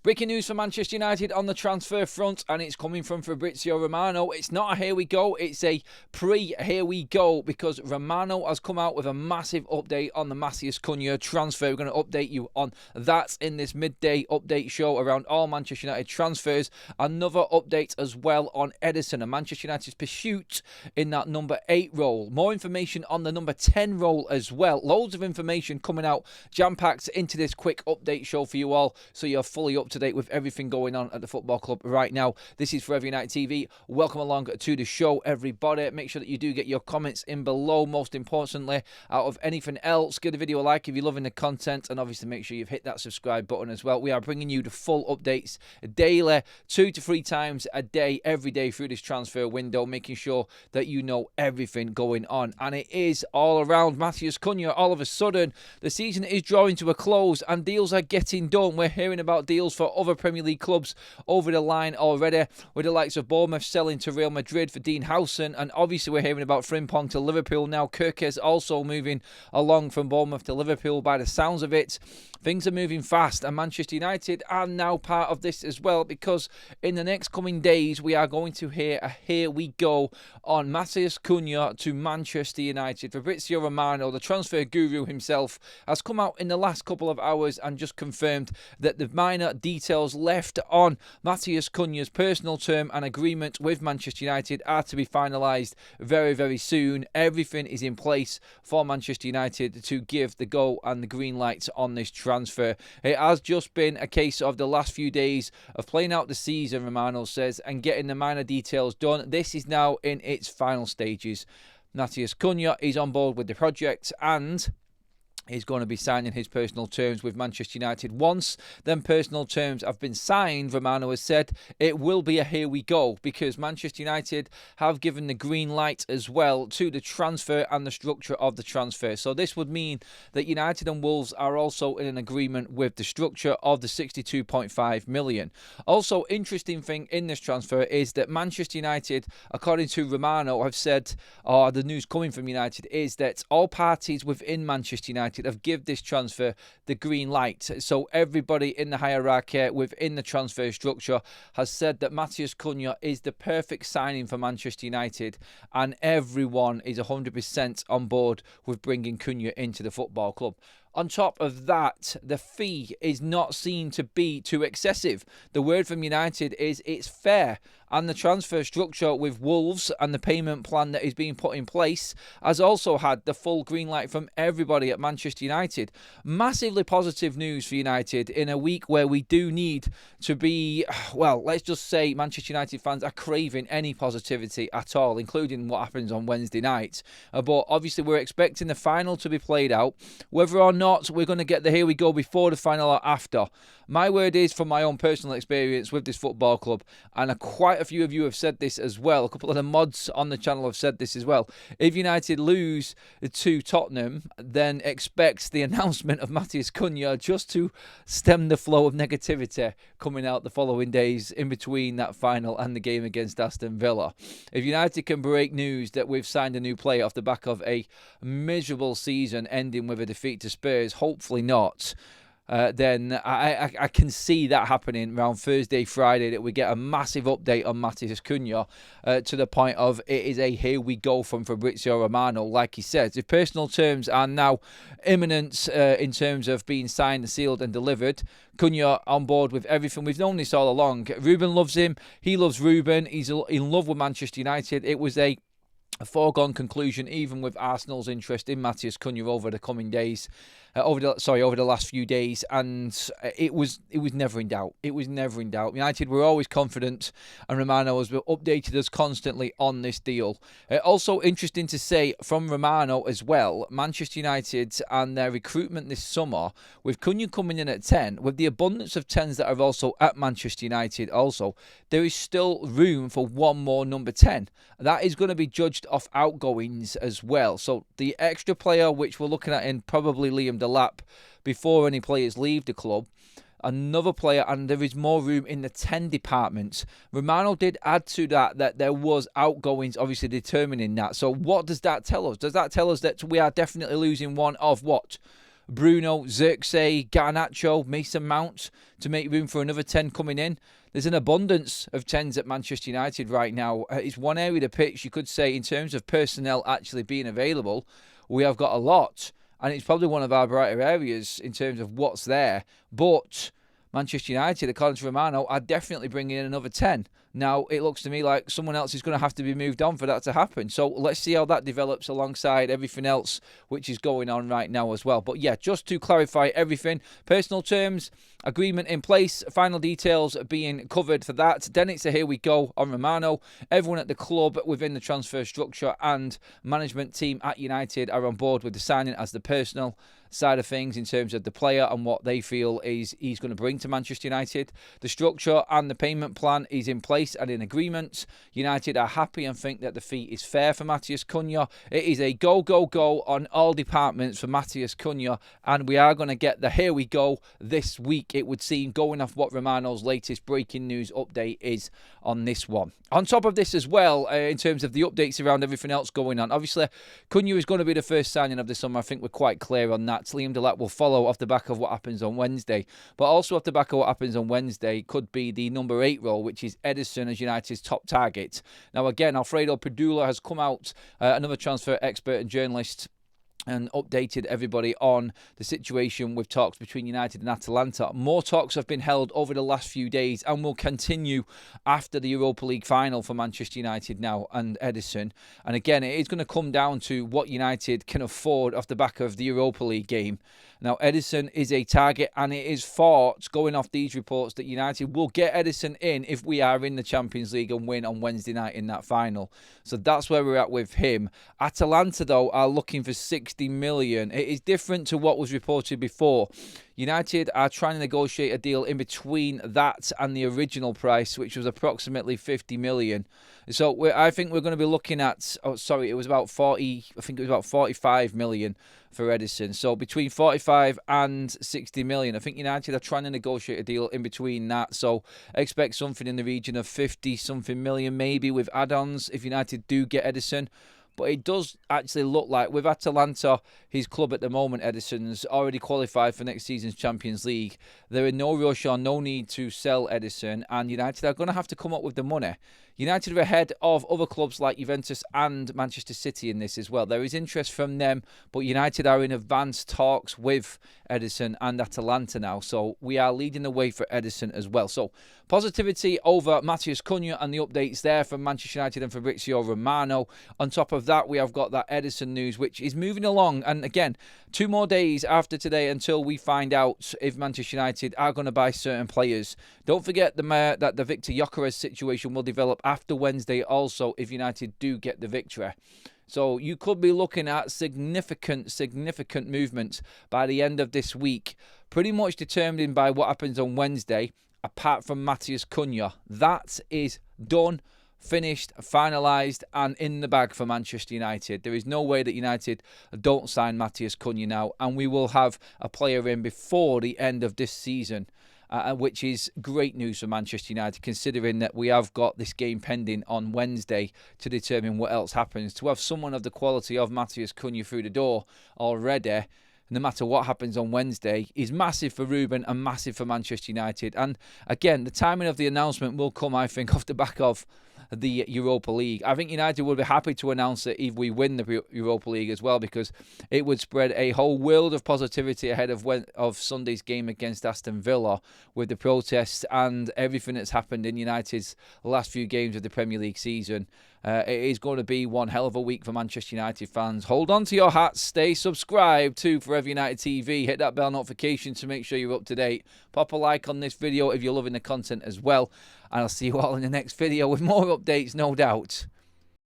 Breaking news for Manchester United on the transfer front, and it's coming from Fabrizio Romano. It's not a here we go, it's a pre-here we go, because Romano has come out with a massive update on the Matheus Cunha transfer. We're going to update you on that in this midday update show around all Manchester United transfers. Another update as well on Edison and Manchester United's pursuit in that number 8 role. More information on the number 10 role as well. Loads of information coming out, jam-packed into this quick update show for you all, so you're fully up to date with everything going on at the football club right now. This is Forever United TV. Welcome along to the show, everybody. Make sure that you do get your comments in below. Most importantly, out of anything else, give the video a like if you're loving the content, and obviously make sure you've hit that subscribe button as well. We are bringing you the full updates daily, 2 to 3 times a day, every day through this transfer window, making sure that you know everything going on. And it is all around Matheus Cunha. All of a sudden, the season is drawing to a close and deals are getting done. We're hearing about deals for other Premier League clubs over the line already, with the likes of Bournemouth selling to Real Madrid for Dean Howson, and obviously we're hearing about Frimpong to Liverpool now. Kirkes also moving along from Bournemouth to Liverpool by the sounds of it. Things are moving fast, and Manchester United are now part of this as well, because in the next coming days we are going to hear a here we go on Matheus Cunha to Manchester United. Fabrizio Romano, the transfer guru himself, has come out in the last couple of hours and just confirmed that the minor details left on Matheus Cunha's personal term and agreement with Manchester United are to be finalised very, very soon. Everything is in place for Manchester United to give the go and the green light on this transfer. It has just been a case of the last few days of playing out the season, Romano says, and getting the minor details done. This is now in its final stages. Matheus Cunha is on board with the project, and he's going to be signing his personal terms with Manchester United. Once them personal terms have been signed, Romano has said it will be a here we go, because Manchester United have given the green light as well to the transfer and the structure of the transfer. So this would mean that United and Wolves are also in an agreement with the structure of the 62.5 million. Also, interesting thing in this transfer is that Manchester United, according to Romano, have said, or the news coming from United is that all parties within Manchester United have given this transfer the green light. So everybody in the hierarchy within the transfer structure has said that Matheus Cunha is the perfect signing for Manchester United, and everyone is 100% on board with bringing Cunha into the football club. On top of that, the fee is not seen to be too excessive. The word from United is it's fair, and the transfer structure with Wolves and the payment plan that is being put in place has also had the full green light from everybody at Manchester United. Massively positive news for United in a week where we do need to be, well, let's just say Manchester United fans are craving any positivity at all, including what happens on Wednesday night. But obviously we're expecting the final to be played out. Whether or not we're going to get the here we go before the final or after, my word is, from my own personal experience with this football club, and quite a few of you have said this as well, a couple of the mods on the channel have said this as well, if United lose to Tottenham, then expect the announcement of Matheus Cunha just to stem the flow of negativity coming out the following days in between that final and the game against Aston Villa. If United can break news that we've signed a new player off the back of a miserable season ending with a defeat to Spurs, hopefully not, then I can see that happening around Thursday, Friday, that we get a massive update on Matheus Cunha to the point of it is a here we go from Fabrizio Romano. Like he says, if personal terms are now imminent in terms of being signed, sealed and delivered, Cunha on board with everything. We've known this all along. Ruben loves him. He loves Ruben. He's in love with Manchester United. It was a foregone conclusion, even with Arsenal's interest in Matheus Cunha over the coming days, over the last few days, and it was never in doubt. It was never in doubt. United were always confident, and Romano has updated us constantly on this deal. Also interesting to say from Romano as well, Manchester United and their recruitment this summer, with Cunha coming in at 10, with the abundance of 10s that are also at Manchester United also, there is still room for one more number 10. That is going to be judged off outgoings as well. So the extra player, which we're looking at in probably Liam Delap, before any players leave the club, another player, and there is more room in the 10 department. Romano did add to that there was outgoings obviously determining that. So what does that tell us? Does that tell us that we are definitely losing one of what? Bruno, Xerxes, Garnacho, Mason Mount to make room for another 10 coming in. There's an abundance of 10s at Manchester United right now. It's one area of the pitch, you could say, in terms of personnel actually being available, we have got a lot. And it's probably one of our brighter areas in terms of what's there. But Manchester United, according to Romano, are definitely bringing in another 10. Now, it looks to me like someone else is going to have to be moved on for that to happen. So let's see how that develops alongside everything else which is going on right now as well. But yeah, just to clarify everything, personal terms, agreement in place, final details being covered for that. Then it's a here we go on Romano. Everyone at the club within the transfer structure and management team at United are on board with the signing as the personal side of things in terms of the player and what they feel is he's going to bring to Manchester United. The structure and the payment plan is in place and in agreement. United are happy and think that the fee is fair for Matheus Cunha. It is a go, go, go on all departments for Matheus Cunha, and we are going to get the here we go this week, it would seem, going off what Romano's latest breaking news update is on this one. On top of this as well, in terms of the updates around everything else going on, obviously Cunha is going to be the first signing of the summer. I think we're quite clear on that. Liam Delap will follow off the back of what happens on Wednesday. But also off the back of what happens on Wednesday could be the number 8 role, which is Edison as United's top target. Now again, Alfredo Pedula has come out, another transfer expert and journalist, and updated everybody on the situation with talks between United and Atalanta. More talks have been held over the last few days and will continue after the Europa League final for Manchester United now and Edison. And again, it is going to come down to what United can afford off the back of the Europa League game. Now, Edison is a target, and it is thought, going off these reports, that United will get Edison in if we are in the Champions League and win on Wednesday night in that final. So that's where we're at with him. Atalanta, though, are looking for 60 million. It is different to what was reported before. United are trying to negotiate a deal in between that and the original price, which was approximately 50 million. So I think we're going to be looking at, it was about 45 million for Edison. So between 45 and 60 million. I think United are trying to negotiate a deal in between that. So expect something in the region of 50-something million, maybe with add-ons if United do get Edison. But it does actually look like with Atalanta, his club at the moment, Edison's already qualified for next season's Champions League. There is no rush or no need to sell Edison, and United are going to have to come up with the money. United are ahead of other clubs like Juventus and Manchester City in this as well. There is interest from them, but United are in advanced talks with Edison and Atalanta now. So we are leading the way for Edison as well. So positivity over Matheus Cunha and the updates there from Manchester United and Fabrizio Romano. On top of that, we have got that Edison news, which is moving along. And again, 2 more days after today until we find out if Manchester United are going to buy certain players. Don't forget that the Victor Gyökeres situation will develop after Wednesday also if United do get the victory. So you could be looking at significant movement by the end of this week, pretty much determined by what happens on Wednesday, apart from Matheus Cunha. That is done, finished, finalised and in the bag for Manchester United. There is no way that United don't sign Matheus Cunha now, and we will have a player in before the end of this season. Which is great news for Manchester United, considering that we have got this game pending on Wednesday to determine what else happens. To have someone of the quality of Matheus Cunha through the door already, no matter what happens on Wednesday, is massive for Ruben and massive for Manchester United. And again, the timing of the announcement will come, I think, off the back of the Europa League. I think United would be happy to announce it if we win the Europa League as well, because it would spread a whole world of positivity ahead of Sunday's game against Aston Villa with the protests and everything that's happened in United's last few games of the Premier League season. It is going to be one hell of a week for Manchester United fans. Hold on to your hats. Stay subscribed to Forever United TV. Hit that bell notification to make sure you're up to date. Pop a like on this video if you're loving the content as well. And I'll see you all in the next video with more updates, no doubt.